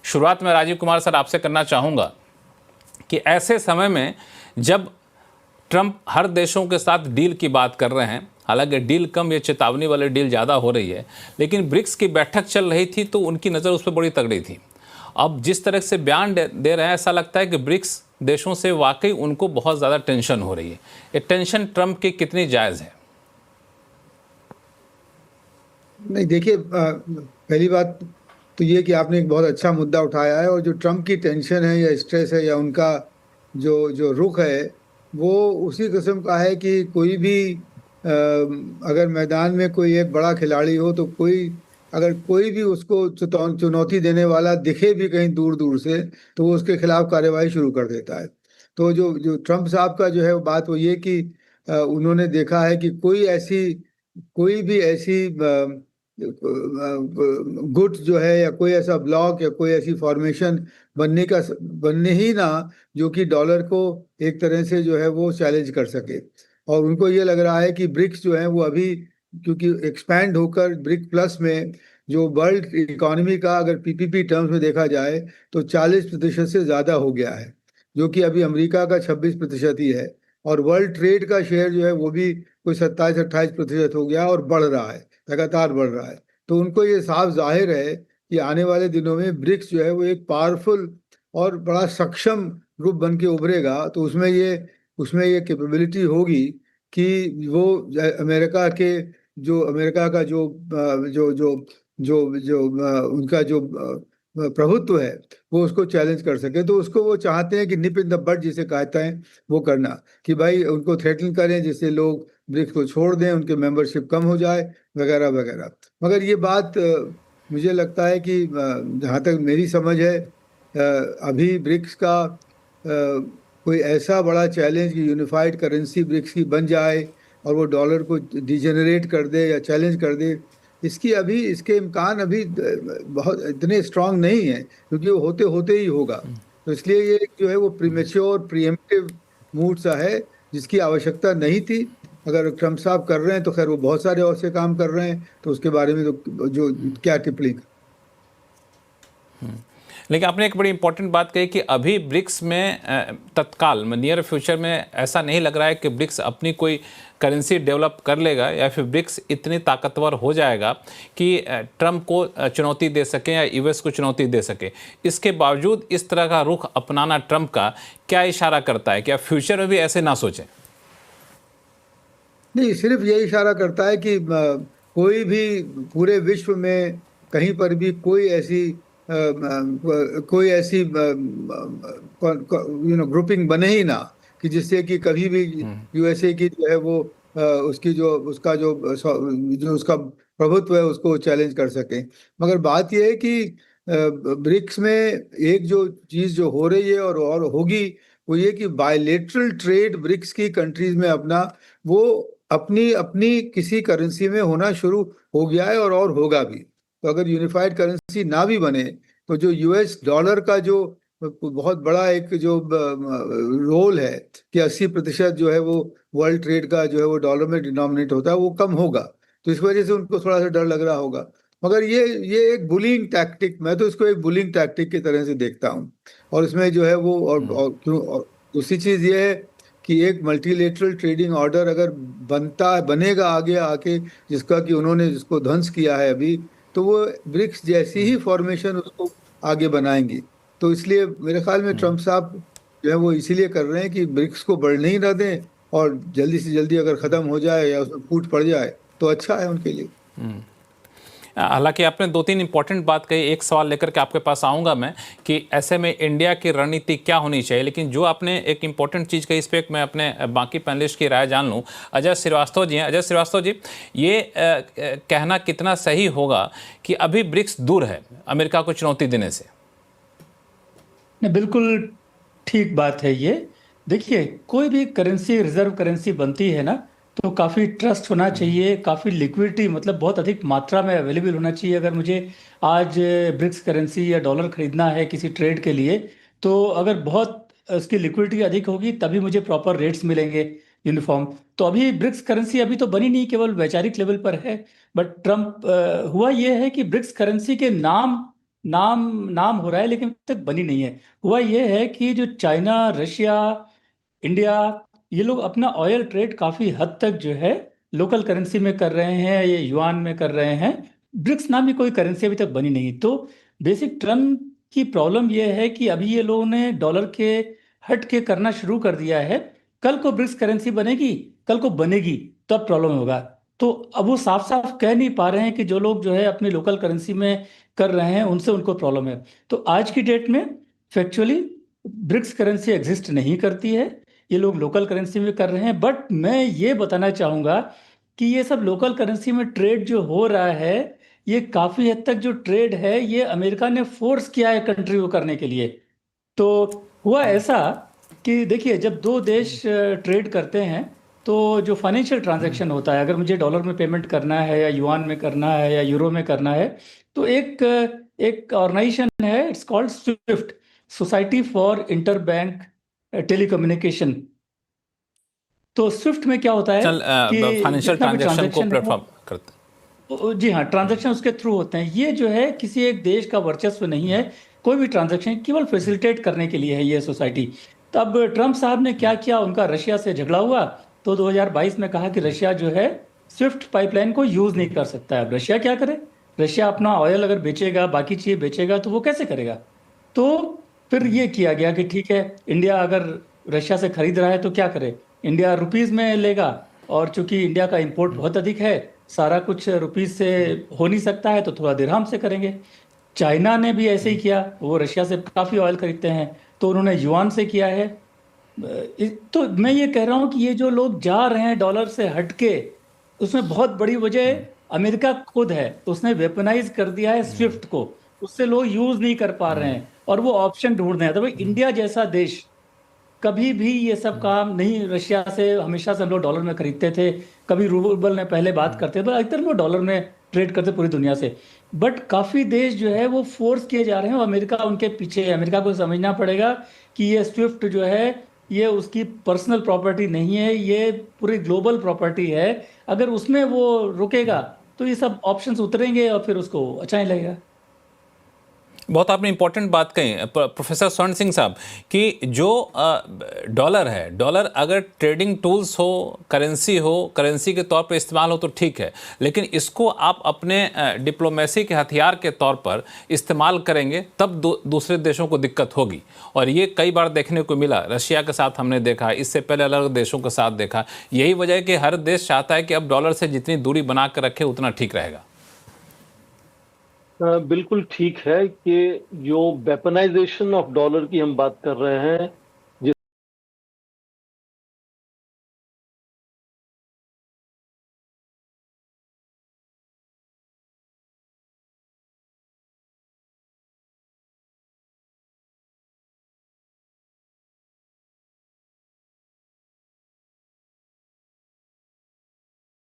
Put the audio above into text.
शुरुआत में राजीव कुमार सर आपसे करना चाहूँगा कि ऐसे समय में जब ट्रंप हर देशों के साथ डील की बात कर रहे हैं, हालांकि डील कम, ये चेतावनी वाली डील ज़्यादा हो रही है, लेकिन ब्रिक्स की बैठक चल रही थी तो उनकी नज़र उस पर बड़ी तगड़ी थी। अब जिस तरह से बयान दे रहे हैं, ऐसा लगता है कि ब्रिक्स देशों से वाकई उनको बहुत ज़्यादा टेंशन हो रही है। ये टेंशन ट्रंप की कितनी जायज़ है? नहीं, देखिए, पहली बात तो ये कि आपने एक बहुत अच्छा मुद्दा उठाया है। और जो ट्रम्प की टेंशन है या स्ट्रेस है या उनका जो जो रुख है, वो उसी किस्म का है कि कोई भी अगर मैदान में कोई एक बड़ा खिलाड़ी हो तो अगर कोई भी उसको चुनौती देने वाला दिखे भी कहीं दूर दूर से, तो वो उसके खिलाफ कार्रवाई शुरू कर देता है। तो जो जो ट्रम्प साहब का जो है वो बात वो ये कि उन्होंने देखा है कि कोई भी ऐसी गुट जो है या कोई ऐसा ब्लॉक या कोई ऐसी फॉर्मेशन बनने ही ना, जो कि डॉलर को एक तरह से जो है वो चैलेंज कर सके। और उनको ये लग रहा है कि ब्रिक्स जो है वो अभी, क्योंकि एक्सपैंड होकर ब्रिक प्लस में जो वर्ल्ड इकोनॉमी का अगर पीपीपी टर्म्स में देखा जाए तो 40% से ज़्यादा हो गया है, जो कि अभी अमेरिका का 26% ही है। और वर्ल्ड ट्रेड का शेयर जो है वो भी कोई 27-28% हो गया और बढ़ रहा है, लगातार बढ़ रहा है। तो उनको ये साफ जाहिर है कि आने वाले दिनों में ब्रिक्स जो है वो एक पावरफुल और बड़ा सक्षम ग्रुप बन के उभरेगा। तो उसमें ये कैपेबिलिटी होगी कि वो अमेरिका का जो उनका जो प्रभुत्व है वो उसको चैलेंज कर सके। तो उसको वो चाहते हैं कि निप इन द बट जिसे कहते हैं वो करना, कि भाई उनको थ्रेटन करें जिससे लोग ब्रिक्स को छोड़ दें, उनके मेंबरशिप कम हो जाए, वगैरह वगैरह। मगर ये बात मुझे लगता है कि जहाँ तक मेरी समझ है, अभी ब्रिक्स का कोई ऐसा बड़ा चैलेंज कि यूनिफाइड करेंसी ब्रिक्स की बन जाए और वो डॉलर को डिजेनरेट कर दे या चैलेंज कर दे, इसके इम्कान अभी बहुत इतने स्ट्रांग नहीं है, क्योंकि वो होते होते ही होगा। तो इसलिए ये जो है वो प्रीमेच्योर प्रीएम्प्टिव मूड सा है, जिसकी आवश्यकता नहीं थी। अगर ट्रम्प साहब कर रहे हैं तो खैर वो बहुत सारे और से काम कर रहे हैं, तो उसके बारे में तो जो क्या टिप्पणी। लेकिन आपने एक बड़ी इंपॉर्टेंट बात कही कि अभी ब्रिक्स में तत्काल में नियर फ्यूचर में ऐसा नहीं लग रहा है कि ब्रिक्स अपनी कोई करेंसी डेवलप कर लेगा या फिर ब्रिक्स इतनी ताकतवर हो जाएगा कि ट्रम्प को चुनौती दे सके या यूएस को चुनौती दे सके। इसके बावजूद इस तरह का रुख अपनाना ट्रम्प का क्या इशारा करता है? क्या फ्यूचर में भी ऐसे ना सोचें? नहीं, सिर्फ यही इशारा करता है कि कोई भी पूरे विश्व में कहीं पर भी कोई ऐसी ग्रुपिंग बने ही ना, कि जिससे कि कभी भी यूएसए की जो है वो उसकी जो उसका प्रभुत्व है उसको चैलेंज कर सके। मगर बात यह है कि ब्रिक्स में एक जो चीज जो हो रही है और होगी, वो ये कि बायलेटरल ट्रेड ब्रिक्स की कंट्रीज में वो अपनी अपनी किसी करेंसी में होना शुरू हो गया है और होगा भी। तो अगर यूनिफाइड करेंसी ना भी बने, तो जो यूएस डॉलर का जो बहुत बड़ा एक जो रोल है कि 80% जो है वो वर्ल्ड ट्रेड का जो है वो डॉलर में डिनोमिनेट होता है, वो कम होगा। तो इस वजह से उनको थोड़ा सा डर लग रहा होगा। मगर ये एक बुलिंग टैक्टिक, मैं तो इसको एक बुलिंग टैक्टिक की तरह से देखता हूँ। और इसमें जो है वो और दूसरी चीज ये है कि एक मल्टीलेटरल ट्रेडिंग ऑर्डर अगर बनेगा आगे आके, जिसको ध्वंस किया है अभी, तो वो ब्रिक्स जैसी ही फॉर्मेशन उसको आगे बनाएंगी। तो इसलिए मेरे ख्याल में ट्रम्प साहब जो है वो इसीलिए कर रहे हैं कि ब्रिक्स को बढ़ने ही ना दें, और जल्दी से जल्दी अगर खत्म हो जाए या उसमें फूट पड़ जाए तो अच्छा है उनके लिए। हालांकि आपने दो तीन इंपॉर्टेंट बात कही, एक सवाल लेकर के आपके पास आऊंगा मैं कि ऐसे में इंडिया की रणनीति क्या होनी चाहिए, लेकिन जो आपने एक इंपॉर्टेंट चीज़ कही इस पर मैं अपने बाकी पैनलिस्ट की राय जान लूं। अजय श्रीवास्तव जी हैं। अजय श्रीवास्तव जी, ये कहना कितना सही होगा कि अभी ब्रिक्स दूर है अमेरिका को चुनौती देने से? नहीं, बिल्कुल ठीक बात है ये। देखिए, कोई भी करेंसी रिजर्व करेंसी बनती है ना, तो काफ़ी ट्रस्ट होना चाहिए, काफ़ी लिक्विडिटी मतलब बहुत अधिक मात्रा में अवेलेबल होना चाहिए। अगर मुझे आज ब्रिक्स करेंसी या डॉलर खरीदना है किसी ट्रेड के लिए, तो अगर बहुत उसकी लिक्विडिटी अधिक होगी तभी मुझे प्रॉपर रेट्स मिलेंगे यूनिफॉर्म। तो अभी ब्रिक्स करेंसी अभी तो बनी नहीं, केवल वैचारिक लेवल पर है। बट ट्रम्प हुआ ये है कि ब्रिक्स करेंसी के नाम नाम नाम हो रहा है लेकिन अभी तक बनी नहीं है। हुआ ये है कि जो चाइना, रशिया, इंडिया, ये लोग अपना ऑयल ट्रेड काफी हद तक जो है लोकल करेंसी में कर रहे हैं, ये युआन में कर रहे हैं। ब्रिक्स नाम की कोई करेंसी अभी तक बनी नहीं। तो बेसिक ट्रम्प की प्रॉब्लम ये है कि अभी ये लोगों ने डॉलर के हट के करना शुरू कर दिया है। कल को ब्रिक्स करेंसी बनेगी, कल को बनेगी, तब प्रॉब्लम होगा। तो अब वो साफ साफ कह नहीं पा रहे हैं कि जो लोग जो है अपनी लोकल करेंसी में कर रहे हैं उनसे उनको प्रॉब्लम है। तो आज की डेट में फैक्चुअली ब्रिक्स करेंसी एग्जिस्ट नहीं करती है, ये लोग लोकल करेंसी में कर रहे हैं। बट मैं ये बताना चाहूँगा कि ये सब लोकल करेंसी में ट्रेड जो हो रहा है, ये काफ़ी हद तक जो ट्रेड है ये अमेरिका ने फोर्स किया है कंट्री को करने के लिए। तो हुआ ऐसा कि देखिए, जब दो देश ट्रेड करते हैं तो जो फाइनेंशियल ट्रांजैक्शन होता है, अगर मुझे डॉलर में पेमेंट करना है या युआन में करना है या यूरो में करना है, तो एक ऑर्गेनाइजेशन है, it's called Swift, society for inter bank telecommunication. तो स्विफ्ट में क्या होता है चल कि फाइनेंशियल जितना भी ट्रांजैक्शन को ट्रांजैक्शन है प्लेटफॉर्म करते जी हाँ, ट्रांजैक्शन उसके थ्रू होते हैं। ये जो है किसी एक देश का वर्चस्व नहीं है, कोई भी ट्रांजैक्शन केवल फैसिलिटेट करने के लिए है ये सोसाइटी। तब ट्रम्प साहब ने क्या किया, उनका रशिया से झगड़ा हुआ तो 2022 में कहा कि रशिया जो है स्विफ्ट पाइपलाइन को यूज नहीं कर सकता है। अब रशिया क्या करे? रशिया अपना ऑयल अगर बेचेगा, बाकी चीजें बेचेगा, तो वो कैसे करेगा? तो फिर ये किया गया कि ठीक है, इंडिया अगर रशिया से खरीद रहा है तो क्या करे, इंडिया रुपीस में लेगा। और चूंकि इंडिया का इंपोर्ट बहुत अधिक है, सारा कुछ रुपीस से हो नहीं सकता है, तो थोड़ा दिरहम से करेंगे। चाइना ने भी ऐसे ही किया, वो रशिया से काफ़ी ऑयल खरीदते हैं, तो उन्होंने युआन से किया है। तो मैं ये कह रहा हूँ कि ये जो लोग जा रहे हैं डॉलर से हटके, उसमें बहुत बड़ी वजह अमेरिका खुद है। उसने वेपनाइज कर दिया है स्विफ्ट को, उससे लोग यूज नहीं कर पा रहे हैं और वो ऑप्शन ढूंढ रहे हैं। तो भाई, इंडिया जैसा देश कभी भी ये सब काम नहीं, रशिया से हमेशा से हम लोग डॉलर में खरीदते थे, कभी रूबल में पहले बात करते थे, पर अधिकतर लोग डॉलर में ट्रेड करते पूरी दुनिया से। बट काफ़ी देश जो है वो फोर्स किए जा रहे हैं और अमेरिका उनके पीछे है। अमेरिका को समझना पड़ेगा कि ये स्विफ्ट जो है ये उसकी पर्सनल प्रॉपर्टी नहीं है, ये पूरी ग्लोबल प्रॉपर्टी है। अगर उसमें वो रुकेगा तो ये सब ऑप्शंस उतरेंगे और फिर उसको अच्छा नहीं लगेगा। बहुत आपने इंपॉर्टेंट बात कही प्रोफेसर स्वर्ण सिंह साहब कि जो डॉलर है, डॉलर अगर ट्रेडिंग टूल्स हो, करेंसी के तौर पर इस्तेमाल हो तो ठीक है, लेकिन इसको आप अपने डिप्लोमेसी के हथियार के तौर पर इस्तेमाल करेंगे तब दूसरे देशों को दिक्कत होगी। और ये कई बार देखने को मिला, रशिया के साथ हमने देखा, इससे पहले अलग देशों के साथ देखा। यही वजह है कि हर देश चाहता है कि अब डॉलर से जितनी दूरी बना कर रखे उतना ठीक रहेगा। बिल्कुल ठीक है कि जो वेपनाइजेशन ऑफ डॉलर की हम बात कर रहे हैं,